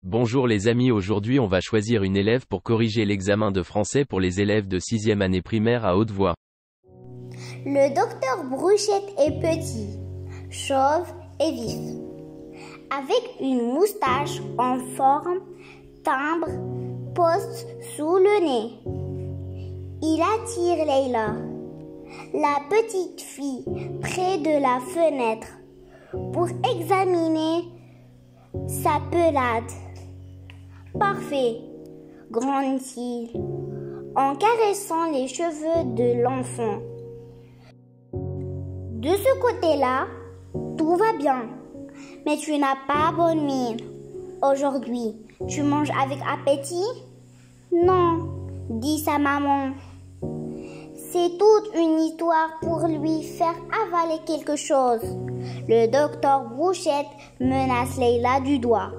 Bonjour les amis, aujourd'hui on va choisir une élève pour corriger l'examen de français pour les élèves de 6e année primaire à haute voix. Le docteur Brouchette est petit, chauve et vif, avec une moustache en forme, timbre, poste sous le nez. Il attire Leïla, la petite fille, près de la fenêtre pour examiner sa pelade. Parfait, grandit-il, en caressant les cheveux de l'enfant. De ce côté-là, tout va bien, mais tu n'as pas bonne mine. Aujourd'hui, tu manges avec appétit? Non, dit sa maman. C'est toute une histoire pour lui faire avaler quelque chose. Le docteur Brouchette menace Leïla du doigt.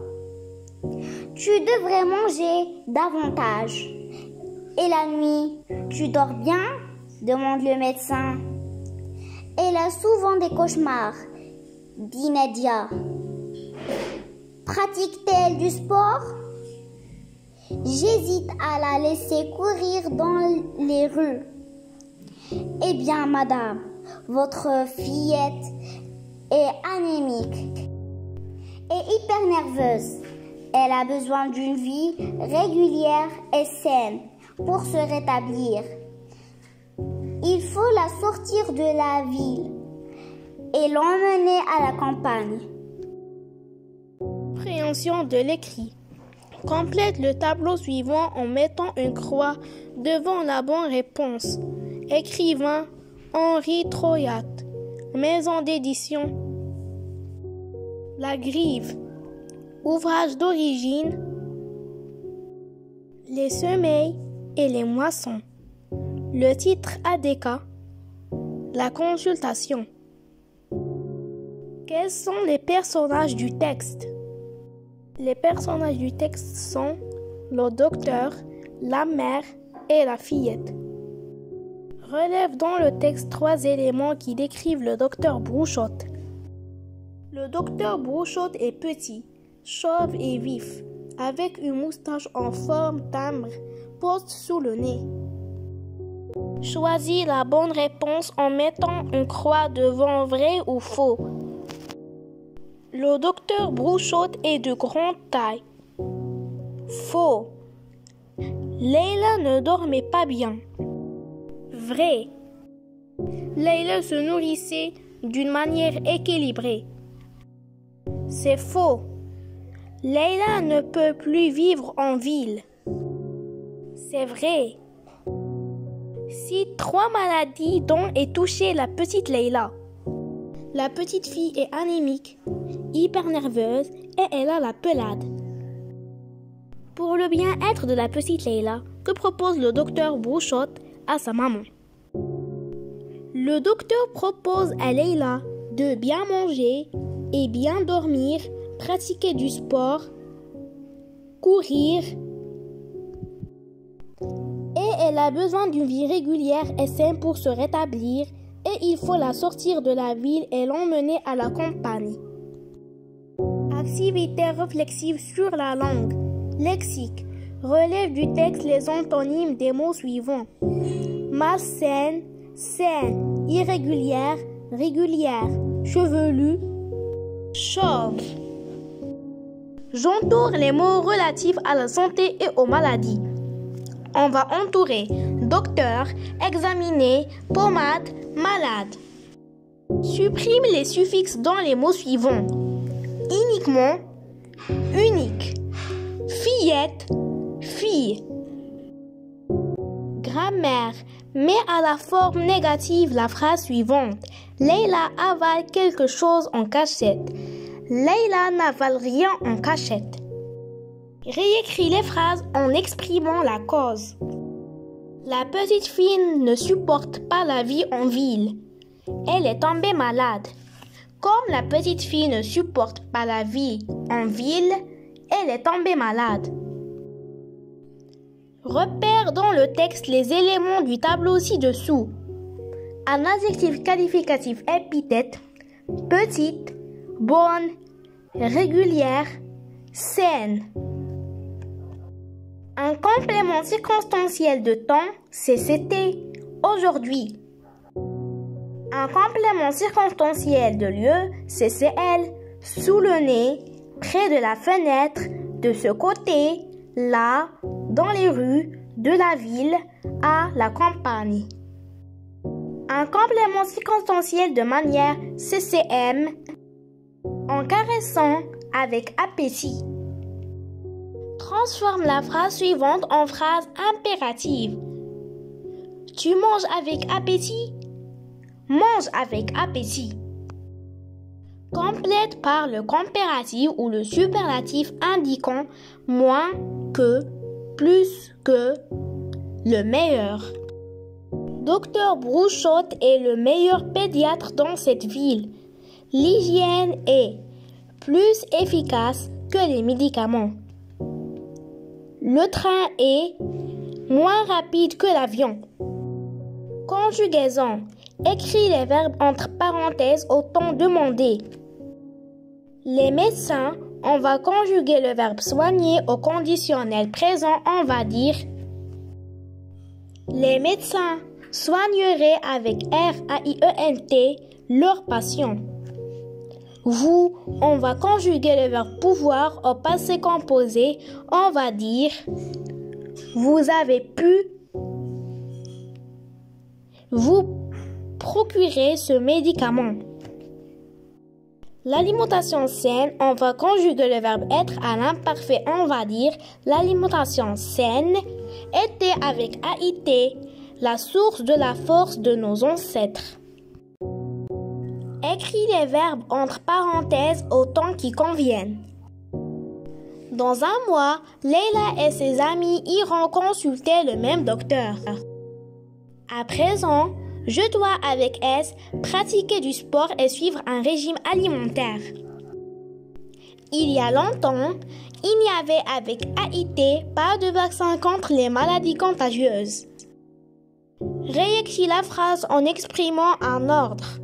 Tu devrais manger davantage. Et la nuit, tu dors bien? Demande le médecin. Elle a souvent des cauchemars, dit Nadia. Pratique-t-elle du sport? J'hésite à la laisser courir dans les rues. Eh bien, madame, votre fillette est anémique et hyper nerveuse. Elle a besoin d'une vie régulière et saine pour se rétablir. Il faut la sortir de la ville et l'emmener à la campagne. Compréhension de l'écrit. Complète le tableau suivant en mettant une croix devant la bonne réponse. Écrivain Henri Troyat. Maison d'édition La Grive. Ouvrage d'origine Les semeilles et les moissons. Le titre ADK La consultation. Quels sont les personnages du texte? Les personnages du texte sont le docteur, la mère et la fillette. Relève dans le texte 3 éléments qui décrivent le docteur Brouchette. Le docteur Brouchette est petit, chauve et vif, avec une moustache en forme timbre, poste sous le nez. Choisis la bonne réponse en mettant une croix devant vrai ou faux. Le docteur Brouchette est de grande taille. Faux. Leïla ne dormait pas bien. Vrai. Leïla se nourrissait d'une manière équilibrée. C'est faux. Leïla ne peut plus vivre en ville. C'est vrai. Si 3 maladies dont est touchée la petite Leïla. La petite fille est anémique, hyper nerveuse et elle a la pelade. Pour le bien-être de la petite Leïla, que propose le docteur Brouchette à sa maman? Le docteur propose à Leïla de bien manger et bien dormir, pratiquer du sport, courir. Et elle a besoin d'une vie régulière et saine pour se rétablir. Et il faut la sortir de la ville et l'emmener à la campagne. Activité réflexive sur la langue. Lexique. Relève du texte les antonymes des mots suivants. Malsaine, saine, irrégulière, régulière, chevelu, chauve. J'entoure les mots relatifs à la santé et aux maladies. On va entourer docteur, examiner, pommade, malade. Supprime les suffixes dans les mots suivants. Uniquement, unique. Fillette, fille. Grammaire. Mets à la forme négative la phrase suivante. Leïla avale quelque chose en cachette. Leïla n'avale rien en cachette. Réécris les phrases en exprimant la cause. La petite fille ne supporte pas la vie en ville. Elle est tombée malade. Comme la petite fille ne supporte pas la vie en ville, elle est tombée malade. Repère dans le texte les éléments du tableau ci-dessous. Un adjectif qualificatif épithète, petite, bonne, régulière, scène. Un complément circonstanciel de temps, c'est c'était, aujourd'hui. Un complément circonstanciel de lieu, c'est elle, sous le nez, près de la fenêtre, de ce côté, là, dans les rues, de la ville, à la campagne. Un complément circonstanciel de manière, CCM, en caressant avec appétit. Transforme la phrase suivante en phrase impérative. Tu manges avec appétit? Mange avec appétit. Complète par le comparatif ou le superlatif indiquant moins que, plus que, le meilleur. Docteur Brouchotte est le meilleur pédiatre dans cette ville. L'hygiène est plus efficace que les médicaments. Le train est moins rapide que l'avion. Conjugaison. Écris les verbes entre parenthèses au temps demandé. Les médecins, on va conjuguer le verbe soigner au conditionnel présent, on va dire les médecins soigneraient avec R-A-I-E-N-T leurs patients. Vous, on va conjuguer le verbe pouvoir au passé composé, on va dire vous avez pu vous procurer ce médicament. L'alimentation saine, on va conjuguer le verbe être à l'imparfait, on va dire l'alimentation saine était avec AIT, la source de la force de nos ancêtres. Écris les verbes entre parenthèses au temps qui conviennent. Dans un mois, Leila et ses amis iront consulter le même docteur. À présent, je dois avec S pratiquer du sport et suivre un régime alimentaire. Il y a longtemps, il n'y avait avec AIT pas de vaccin contre les maladies contagieuses. Réécris la phrase en exprimant un ordre.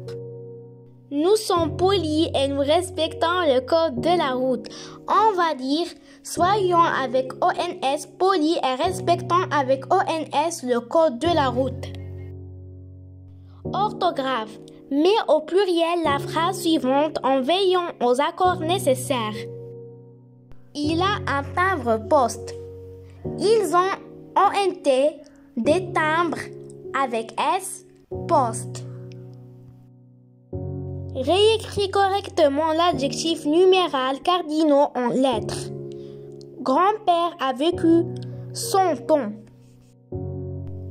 Nous sommes polis et nous respectons le code de la route. On va dire soyons avec ONS polis et respectons avec ONS le code de la route. Orthographe. Mets au pluriel la phrase suivante en veillant aux accords nécessaires. Il a un timbre-poste. Ils ont ONT des timbres avec S, poste. Réécris correctement l'adjectif numéral cardinaux en lettres. Grand-père a vécu son ton.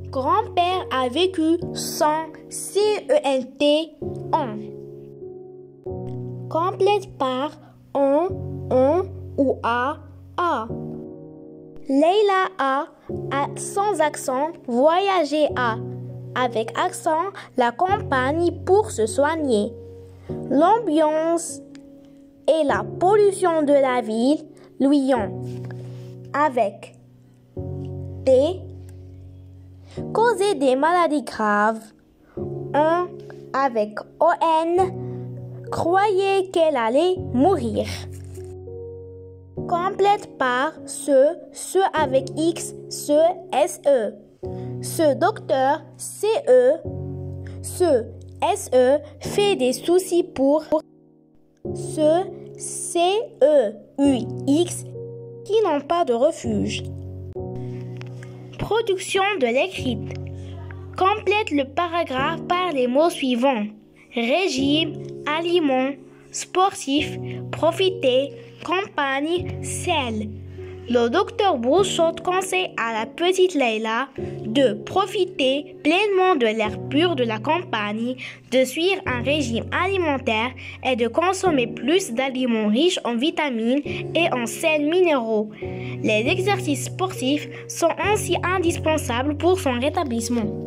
Grand-père a vécu sans CENT on. Complète par on ou a. Leila a sans accent voyagé à. Avec accent la campagne pour se soigner. L'ambiance et la pollution de la ville lui ont. Avec T. Causer des maladies graves. On, avec ON, croyait qu'elle allait mourir. Complète par ce avec X, ce SE. Ce docteur CE, ce SE fait des soucis pour ce CEUX qui n'ont pas de refuge. Production de l'écrite. Complète le paragraphe par les mots suivants. Régime, aliment, sportif, profiter, campagne, sel. Le docteur Brouchotte conseille à la petite Leila de profiter pleinement de l'air pur de la campagne, de suivre un régime alimentaire et de consommer plus d'aliments riches en vitamines et en sels minéraux. Les exercices sportifs sont ainsi indispensables pour son rétablissement.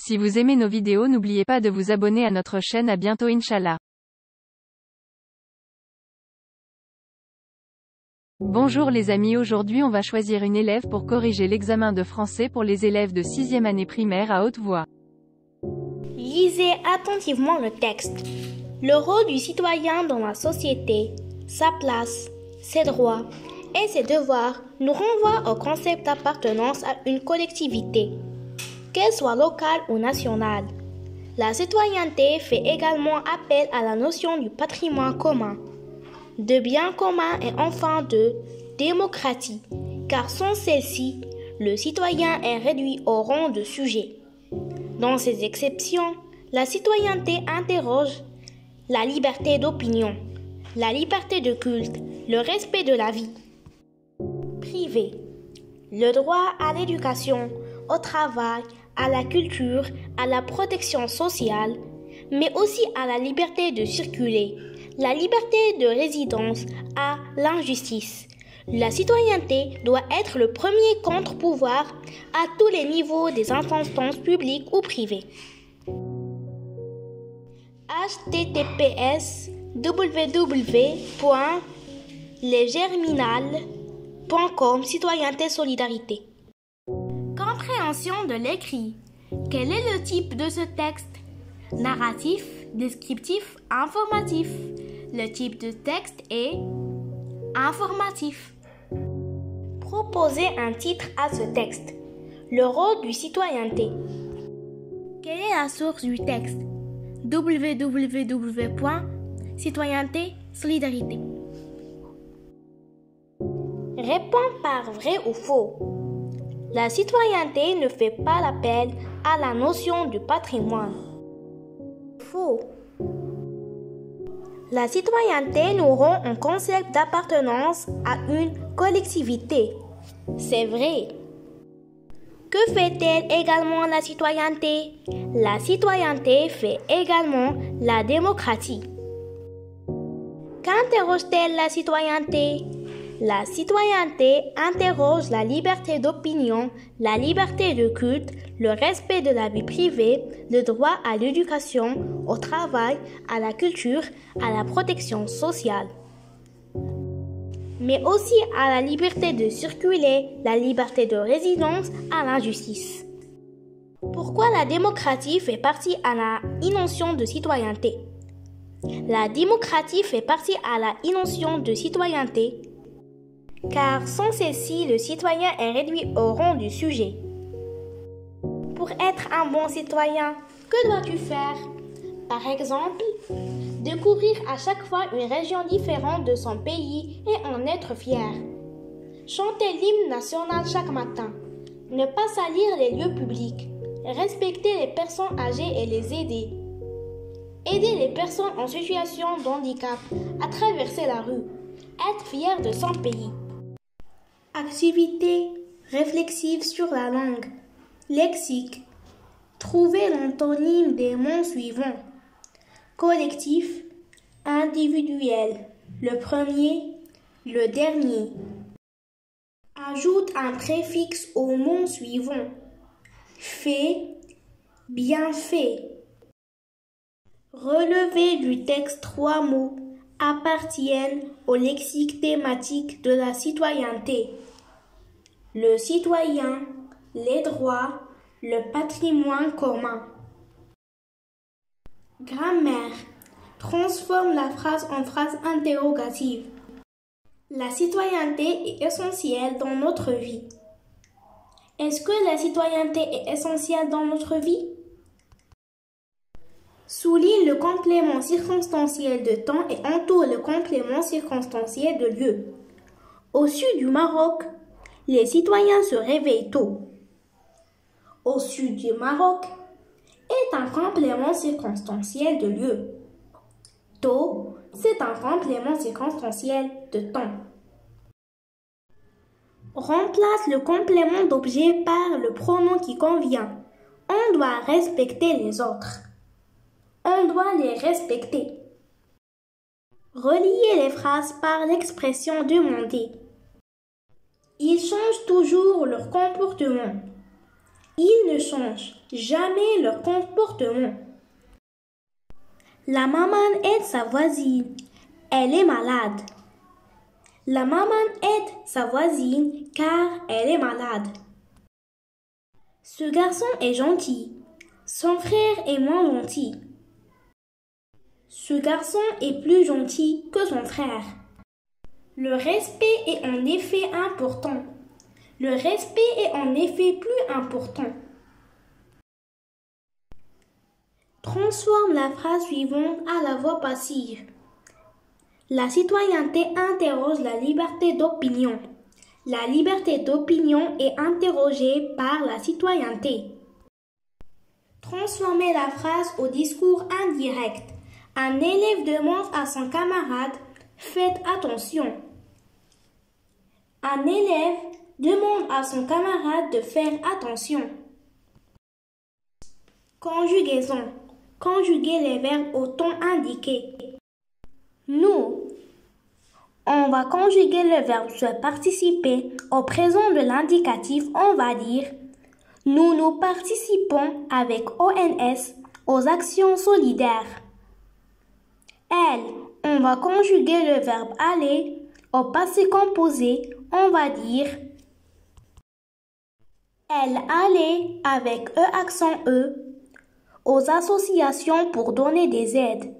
Si vous aimez nos vidéos, n'oubliez pas de vous abonner à notre chaîne. À bientôt Inch'Allah. Bonjour les amis, aujourd'hui on va choisir une élève pour corriger l'examen de français pour les élèves de 6e année primaire à haute voix. Lisez attentivement le texte. Le rôle du citoyen dans la société, sa place, ses droits et ses devoirs nous renvoient au concept d'appartenance à une collectivité, qu'elle soit locale ou nationale. La citoyenneté fait également appel à la notion du patrimoine commun, de bien commun et enfin de démocratie, car sans celle-ci, le citoyen est réduit au rang de sujet. Dans ces exceptions, la citoyenneté interroge la liberté d'opinion, la liberté de culte, le respect de la vie privée, le droit à l'éducation, au travail, à la culture, à la protection sociale, mais aussi à la liberté de circuler, la liberté de résidence, à l'injustice. La citoyenneté doit être le premier contre-pouvoir à tous les niveaux des instances publiques ou privées. https://www.lesgerminal.com Citoyenneté Solidarité. Compréhension de l'écrit. Quel est le type de ce texte? Narratif, descriptif, informatif. Le type de texte est informatif. Proposez un titre à ce texte. Le rôle du citoyenneté. Quelle est la source du texte? www.citoyenneté solidarité. Réponds par vrai ou faux. La citoyenneté ne fait pas appel à la notion du patrimoine. Faux. La citoyenneté nous rend un concept d'appartenance à une collectivité. C'est vrai. Que fait-elle également la citoyenneté? La citoyenneté fait également la démocratie. Qu'interroge-t-elle la citoyenneté? La citoyenneté interroge la liberté d'opinion, la liberté de culte, le respect de la vie privée, le droit à l'éducation, au travail, à la culture, à la protection sociale, mais aussi à la liberté de circuler, la liberté de résidence, à l'injustice. Pourquoi la démocratie fait partie à la notion de citoyenneté? La démocratie fait partie à la notion de citoyenneté car sans celle-ci, le citoyen est réduit au rang du sujet. Pour être un bon citoyen, que dois-tu faire? Par exemple, découvrir à chaque fois une région différente de son pays et en être fier. Chanter l'hymne national chaque matin. Ne pas salir les lieux publics. Respecter les personnes âgées et les aider. Aider les personnes en situation de handicap à traverser la rue. Être fier de son pays. Activité réflexive sur la langue. Lexique. Trouver l'antonyme des mots suivants. Collectif, individuel. Le premier, le dernier. Ajoute un préfixe au mot suivant. Fait, bien fait. Relever du texte 3 mots appartiennent au lexique thématique de la citoyenneté. Le citoyen, les droits, le patrimoine commun. Grammaire. Transforme la phrase en phrase interrogative. La citoyenneté est essentielle dans notre vie. Est-ce que la citoyenneté est essentielle dans notre vie? Souligne le complément circonstanciel de temps et entoure le complément circonstanciel de lieu. Au sud du Maroc, les citoyens se réveillent tôt. Au sud du Maroc est un complément circonstanciel de lieu. Tôt, c'est un complément circonstanciel de temps. Remplace le complément d'objet par le pronom qui convient. On doit respecter les autres. On doit les respecter. Reliez les phrases par l'expression demandée. Ils changent toujours leur comportement. Ils ne changent jamais leur comportement. La maman aide sa voisine. Elle est malade. La maman aide sa voisine car elle est malade. Ce garçon est gentil. Son frère est moins gentil. Ce garçon est plus gentil que son frère. Le respect est en effet important. Le respect est en effet plus important. Transforme la phrase suivante à la voix passive. La citoyenneté interroge la liberté d'opinion. La liberté d'opinion est interrogée par la citoyenneté. Transformez la phrase au discours indirect. Un élève demande à son camarade « Faites attention ». Un élève demande à son camarade de faire attention. Conjugaison. Conjuguer les verbes au ton indiqué. Nous. On va conjuguer le verbe se participer au présent de l'indicatif. On va dire nous participons avec ONS aux actions solidaires. Elle. On va conjuguer le verbe aller au passé composé. On va dire elle allait avec accent E aux associations pour donner des aides.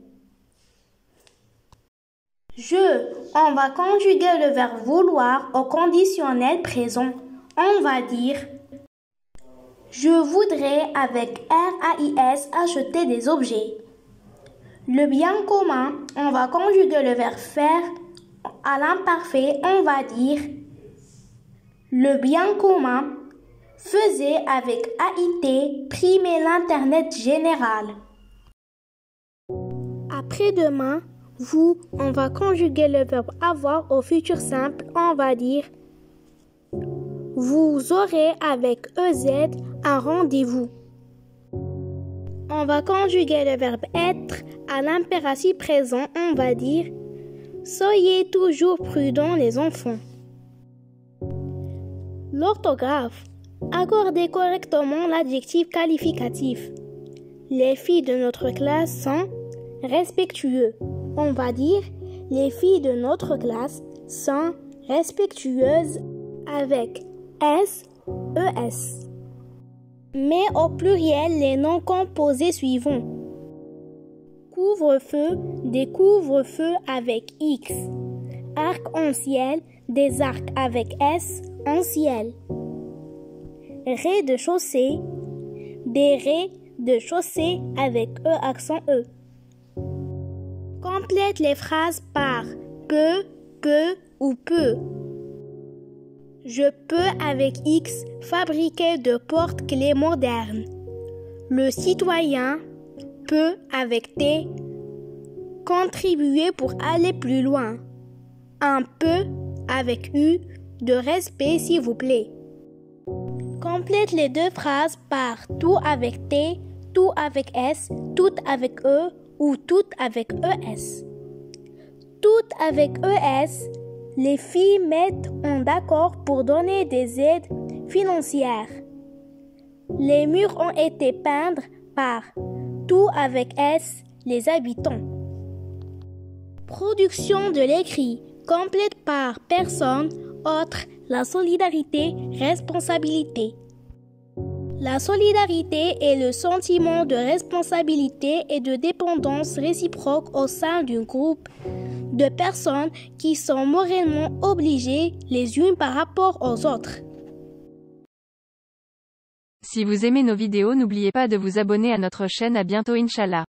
On va conjuguer le verbe vouloir au conditionnel présent. On va dire je voudrais avec RAIS acheter des objets. Le bien commun, on va conjuguer le verbe faire à l'imparfait. On va dire le bien commun faisait avec AIT primer l'Internet général. Après-demain, on va conjuguer le verbe avoir au futur simple. On va dire vous aurez avec EZ un rendez-vous. On va conjuguer le verbe être à l'impératif présent. On va dire soyez toujours prudents les enfants. L'orthographe. Accordez correctement l'adjectif qualificatif. Les filles de notre classe sont respectueux. On va dire les filles de notre classe sont respectueuses avec S-E-S. Mets au pluriel les noms composés suivants. Couvre-feu, des couvre-feux avec X. Arc-en-ciel, des arcs avec S en ciel. Rez-de-chaussée, des rez-de-chaussée avec E accent E. Complète les phrases par peut ou peut. Je peux avec X fabriquer de porte-clés modernes. Le citoyen peut avec T contribuer pour aller plus loin. Un peu avec U de respect s'il vous plaît. Complète les deux phrases par tout avec T, tout avec S, tout avec E ou tout avec ES. Tout avec ES, les filles mettent en d'accord pour donner des aides financières. Les murs ont été peints par tout avec S, les habitants. Production de l'écrit complète par personne, autre, la solidarité, responsabilité. La solidarité est le sentiment de responsabilité et de dépendance réciproque au sein d'un groupe de personnes qui sont moralement obligées les unes par rapport aux autres. Si vous aimez nos vidéos, n'oubliez pas de vous abonner à notre chaîne. À bientôt Inch'Allah.